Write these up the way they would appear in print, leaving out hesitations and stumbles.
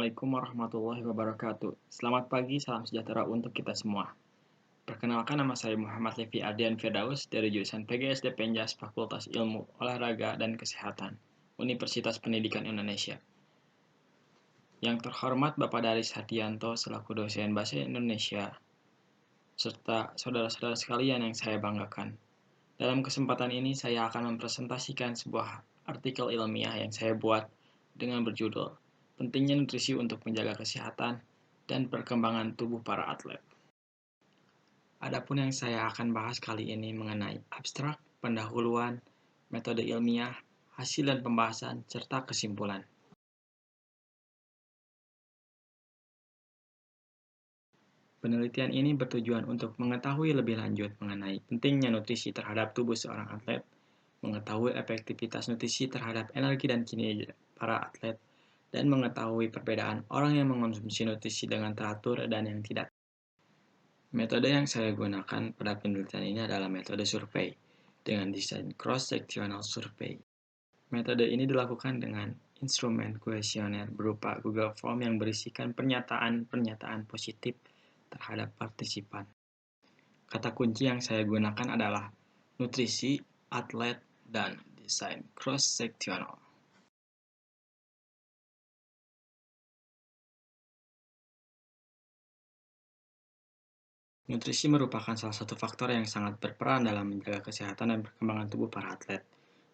Assalamualaikum warahmatullahi wabarakatuh. Selamat pagi, salam sejahtera untuk kita semua. Perkenalkan, nama saya Muhammad Levi Ardian Firdaus dari jurusan PGSD Penjas Fakultas Ilmu Olahraga dan Kesehatan, Universitas Pendidikan Indonesia. Yang terhormat Bapak Daris Hardianto selaku dosen Bahasa Indonesia, serta saudara-saudara sekalian yang saya banggakan. Dalam kesempatan ini saya akan mempresentasikan sebuah artikel ilmiah yang saya buat dengan berjudul Pentingnya Nutrisi untuk Menjaga Kesehatan dan Perkembangan Tubuh Para Atlet. Adapun yang saya akan bahas kali ini mengenai abstrak, pendahuluan, metode ilmiah, hasil dan pembahasan, serta kesimpulan. Penelitian ini bertujuan untuk mengetahui lebih lanjut mengenai pentingnya nutrisi terhadap tubuh seorang atlet, mengetahui efektivitas nutrisi terhadap energi dan kinerja para atlet, dan mengetahui perbedaan orang yang mengonsumsi nutrisi dengan teratur dan yang tidak. Metode yang saya gunakan pada penelitian ini adalah metode survei dengan desain cross-sectional survey. Metode ini dilakukan dengan instrumen kuesioner berupa Google Form yang berisikan pernyataan-pernyataan positif terhadap partisipan. Kata kunci yang saya gunakan adalah nutrisi, atlet, dan desain cross-sectional. Nutrisi merupakan salah satu faktor yang sangat berperan dalam menjaga kesehatan dan perkembangan tubuh para atlet.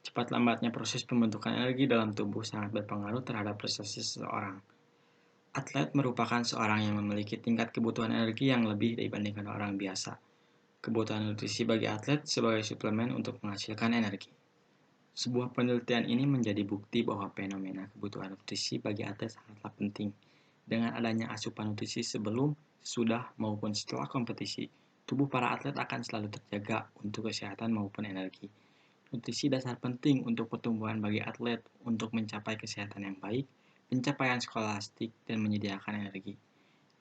Cepat lambatnya proses pembentukan energi dalam tubuh sangat berpengaruh terhadap prestasi seseorang. Atlet merupakan seorang yang memiliki tingkat kebutuhan energi yang lebih dibandingkan orang biasa. Kebutuhan nutrisi bagi atlet sebagai suplemen untuk menghasilkan energi. Sebuah penelitian ini menjadi bukti bahwa fenomena kebutuhan nutrisi bagi atlet sangatlah penting. Dengan adanya asupan nutrisi sebelum, sesudah, maupun setelah kompetisi, tubuh para atlet akan selalu terjaga untuk kesehatan maupun energi. Nutrisi dasar penting untuk pertumbuhan bagi atlet untuk mencapai kesehatan yang baik, pencapaian skolastik, dan menyediakan energi.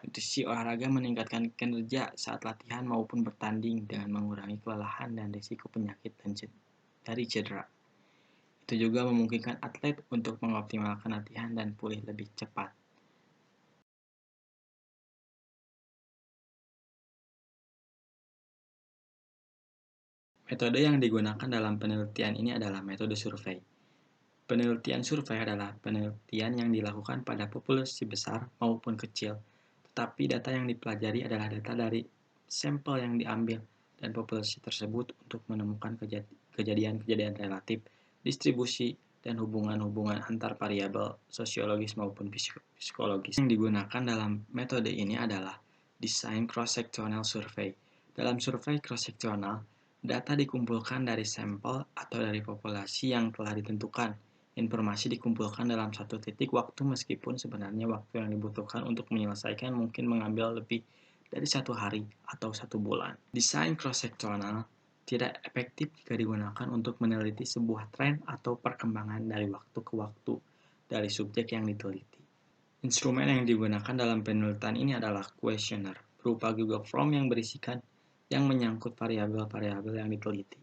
Nutrisi olahraga meningkatkan kinerja saat latihan maupun bertanding dengan mengurangi kelelahan dan risiko penyakit dari cedera. Itu juga memungkinkan atlet untuk mengoptimalkan latihan dan pulih lebih cepat. Metode yang digunakan dalam penelitian ini adalah metode survei. Penelitian survei adalah penelitian yang dilakukan pada populasi besar maupun kecil, tetapi data yang dipelajari adalah data dari sampel yang diambil dan populasi tersebut untuk menemukan kejadian-kejadian relatif, distribusi, dan hubungan-hubungan antar variabel sosiologis maupun psikologis. Yang digunakan dalam metode ini adalah desain cross-sectional survey. Dalam survei cross-sectional, data dikumpulkan dari sampel atau dari populasi yang telah ditentukan. Informasi dikumpulkan dalam satu titik waktu meskipun sebenarnya waktu yang dibutuhkan untuk menyelesaikan mungkin mengambil lebih dari 1 hari atau 1 bulan. Desain cross-sectional tidak efektif jika digunakan untuk meneliti sebuah tren atau perkembangan dari waktu ke waktu dari subjek yang diteliti. Instrumen yang digunakan dalam penelitian ini adalah kuesioner berupa Google Form yang berisikan yang menyangkut variabel-variabel yang diteliti.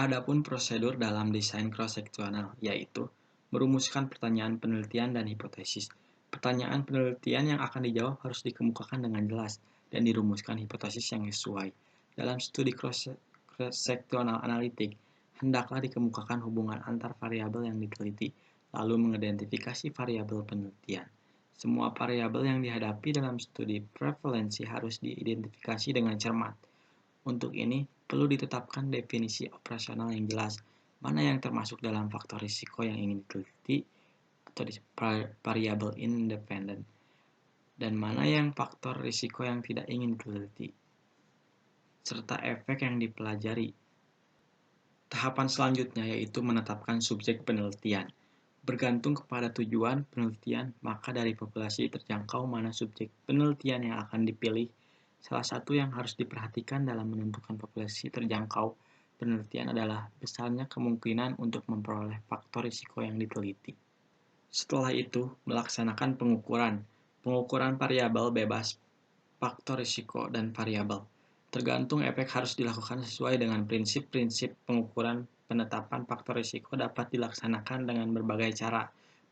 Adapun prosedur dalam desain cross-sectional yaitu merumuskan pertanyaan penelitian dan hipotesis. Pertanyaan penelitian yang akan dijawab harus dikemukakan dengan jelas dan dirumuskan hipotesis yang sesuai. Dalam studi cross-sectional analitik, hendaklah dikemukakan hubungan antar variabel yang diteliti, lalu mengidentifikasi variabel penelitian. Semua variabel yang dihadapi dalam studi prevalensi harus diidentifikasi dengan cermat. Untuk ini, perlu ditetapkan definisi operasional yang jelas, mana yang termasuk dalam faktor risiko yang ingin diteliti atau variabel independen, dan mana yang faktor risiko yang tidak ingin diteliti, serta efek yang dipelajari. Tahapan selanjutnya yaitu menetapkan subjek penelitian. Bergantung kepada tujuan penelitian, maka dari populasi terjangkau mana subjek penelitian yang akan dipilih. Salah satu yang harus diperhatikan dalam menentukan populasi terjangkau penelitian adalah besarnya kemungkinan untuk memperoleh faktor risiko yang diteliti. Setelah itu, melaksanakan pengukuran variabel bebas, faktor risiko, dan variabel. Tergantung efek harus dilakukan sesuai dengan prinsip-prinsip pengukuran. Penetapan faktor risiko dapat dilaksanakan dengan berbagai cara,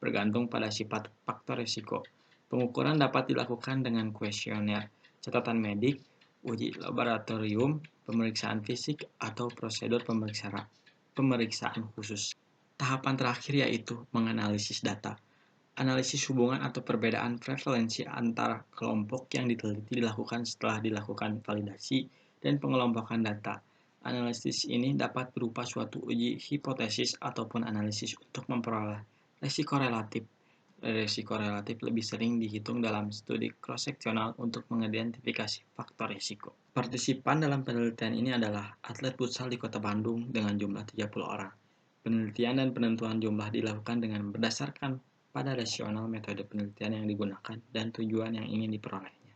bergantung pada sifat faktor risiko. Pengukuran dapat dilakukan dengan kuesioner, catatan medik, uji laboratorium, pemeriksaan fisik, atau prosedur pemeriksaan khusus. Tahapan terakhir yaitu menganalisis data. Analisis hubungan atau perbedaan prevalensi antara kelompok yang diteliti dilakukan setelah dilakukan validasi dan pengelompokan data. Analisis ini dapat berupa suatu uji hipotesis ataupun analisis untuk memperoleh resiko relatif. Resiko relatif lebih sering dihitung dalam studi cross-seksional untuk mengidentifikasi faktor risiko. Partisipan dalam penelitian ini adalah atlet futsal di Kota Bandung dengan jumlah 30 orang. Penelitian dan penentuan jumlah dilakukan dengan berdasarkan pada rasional metode penelitian yang digunakan dan tujuan yang ingin diperolehnya.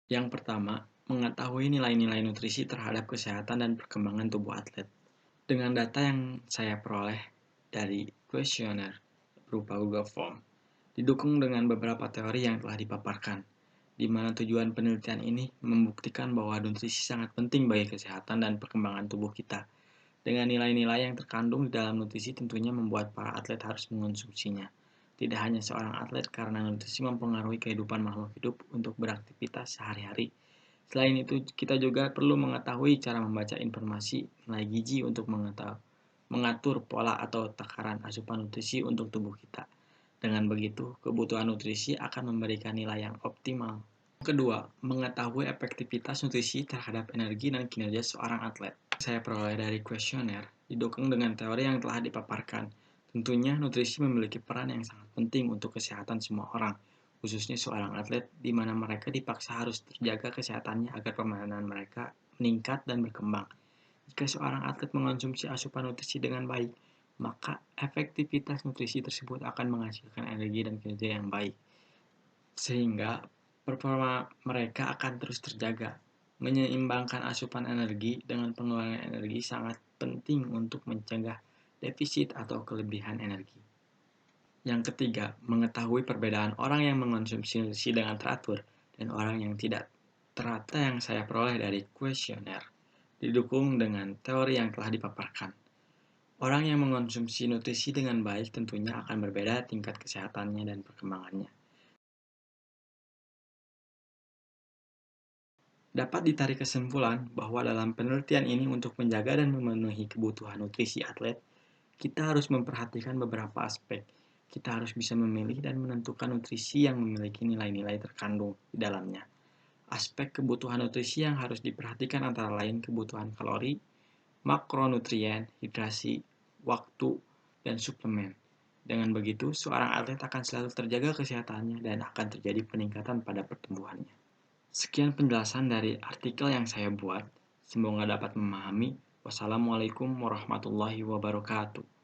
Yang pertama, mengetahui nilai-nilai nutrisi terhadap kesehatan dan perkembangan tubuh atlet. Dengan data yang saya peroleh dari kuesioner berupa Google Form, didukung dengan beberapa teori yang telah dipaparkan, di mana tujuan penelitian ini membuktikan bahwa nutrisi sangat penting bagi kesehatan dan perkembangan tubuh kita. Dengan nilai-nilai yang terkandung di dalam nutrisi tentunya membuat para atlet harus mengonsumsinya. Tidak hanya seorang atlet karena nutrisi mempengaruhi kehidupan makhluk hidup untuk beraktivitas sehari-hari. Selain itu, kita juga perlu mengetahui cara membaca informasi nilai gizi untuk mengatur pola atau takaran asupan nutrisi untuk tubuh kita. Dengan begitu, kebutuhan nutrisi akan memberikan nilai yang optimal. Kedua, mengetahui efektivitas nutrisi terhadap energi dan kinerja seorang atlet. Saya peroleh dari kuesioner, didukung dengan teori yang telah dipaparkan. Tentunya nutrisi memiliki peran yang sangat penting untuk kesehatan semua orang, khususnya seorang atlet di mana mereka dipaksa harus terjaga kesehatannya agar permainan mereka meningkat dan berkembang. Jika seorang atlet mengonsumsi asupan nutrisi dengan baik, maka efektivitas nutrisi tersebut akan menghasilkan energi dan kinerja yang baik, sehingga performa mereka akan terus terjaga. Menyeimbangkan asupan energi dengan pengeluaran energi sangat penting untuk mencegah defisit atau kelebihan energi. Yang ketiga, mengetahui perbedaan orang yang mengonsumsi nutrisi dengan teratur dan orang yang tidak. Data yang saya peroleh dari kuesioner didukung dengan teori yang telah dipaparkan. Orang yang mengonsumsi nutrisi dengan baik tentunya akan berbeda tingkat kesehatannya dan perkembangannya. Dapat ditarik kesimpulan bahwa dalam penelitian ini untuk menjaga dan memenuhi kebutuhan nutrisi atlet, kita harus memperhatikan beberapa aspek. Kita harus bisa memilih dan menentukan nutrisi yang memiliki nilai-nilai terkandung di dalamnya. Aspek kebutuhan nutrisi yang harus diperhatikan antara lain kebutuhan kalori, makronutrien, hidrasi, waktu, dan suplemen. Dengan begitu, seorang atlet akan selalu terjaga kesehatannya dan akan terjadi peningkatan pada pertumbuhannya. Sekian penjelasan dari artikel yang saya buat. Semoga dapat memahami. Wassalamualaikum warahmatullahi wabarakatuh.